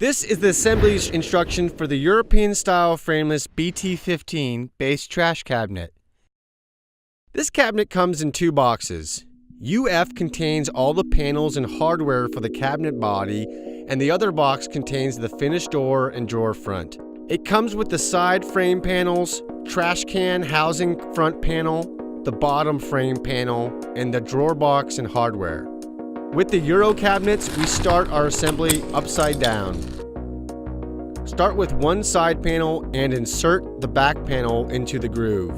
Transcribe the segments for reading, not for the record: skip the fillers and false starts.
This is the assembly instruction for the European-style frameless BT15 base trash cabinet. This cabinet comes in two boxes. UF contains all the panels and hardware for the cabinet body, and the other box contains the finished door and drawer front. It comes with the side frame panels, trash can housing front panel, the bottom frame panel, and the drawer box and hardware. With the Euro cabinets, we start our assembly upside down. Start with one side panel and insert the back panel into the groove.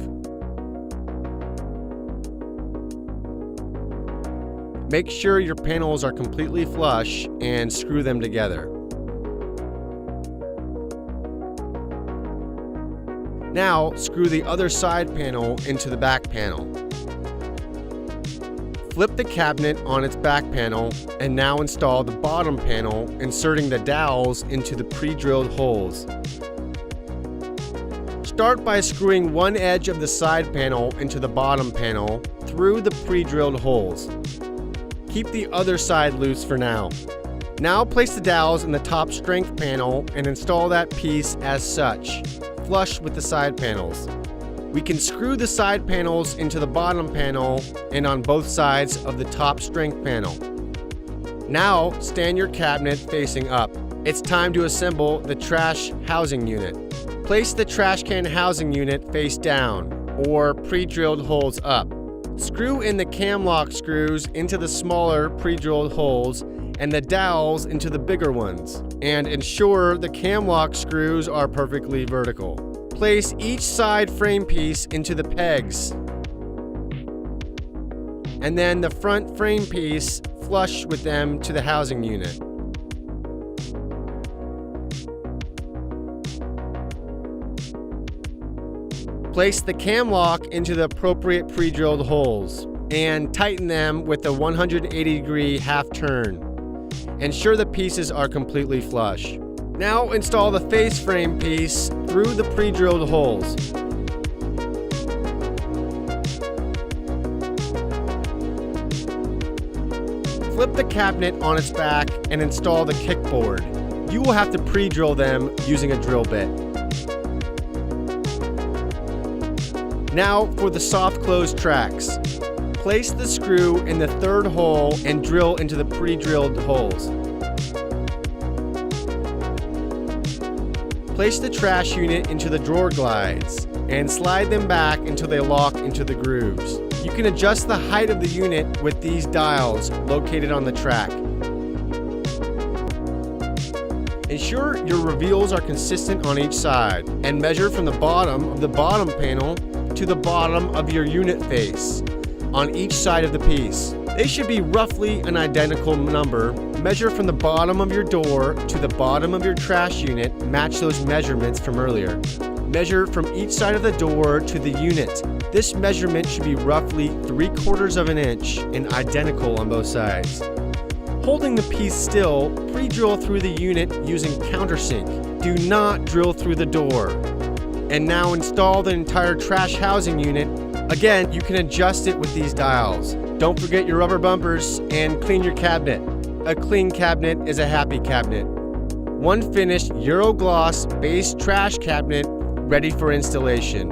Make sure your panels are completely flush and screw them together. Now, screw the other side panel into the back panel. Flip the cabinet on its back panel and now install the bottom panel, inserting the dowels into the pre-drilled holes. Start by screwing one edge of the side panel into the bottom panel through the pre-drilled holes. Keep the other side loose for now. Now place the dowels in the top strength panel and install that piece as such, flush with the side panels. We can screw the side panels into the bottom panel and on both sides of the top strength panel. Now stand your cabinet facing up. It's time to assemble the trash housing unit. Place the trash can housing unit face down or pre-drilled holes up. Screw in the cam lock screws into the smaller pre-drilled holes and the dowels into the bigger ones, and ensure the cam lock screws are perfectly vertical. Place each side frame piece into the pegs, and then the front frame piece flush with them to the housing unit. Place the cam lock into the appropriate pre-drilled holes and tighten them with a 180-degree half turn. Ensure the pieces are completely flush. Now install the face frame piece through the pre-drilled holes. Flip the cabinet on its back and install the kickboard. You will have to pre-drill them using a drill bit. Now for the soft close tracks. Place the screw in the third hole and drill into the pre-drilled holes. Place the trash unit into the drawer glides and slide them back until they lock into the grooves. You can adjust the height of the unit with these dials located on the track. Ensure your reveals are consistent on each side and measure from the bottom of the bottom panel to the bottom of your unit face on each side of the piece. They should be roughly an identical number. Measure from the bottom of your door to the bottom of your trash unit. Match those measurements from earlier. Measure from each side of the door to the unit. This measurement should be roughly 3/4 of an inch and identical on both sides. Holding the piece still, pre-drill through the unit using countersink. Do not drill through the door. And now install the entire trash housing unit. Again, you can adjust it with these dials. Don't forget your rubber bumpers and clean your cabinet. A clean cabinet is a happy cabinet. One finished Euro gloss base trash cabinet ready for installation.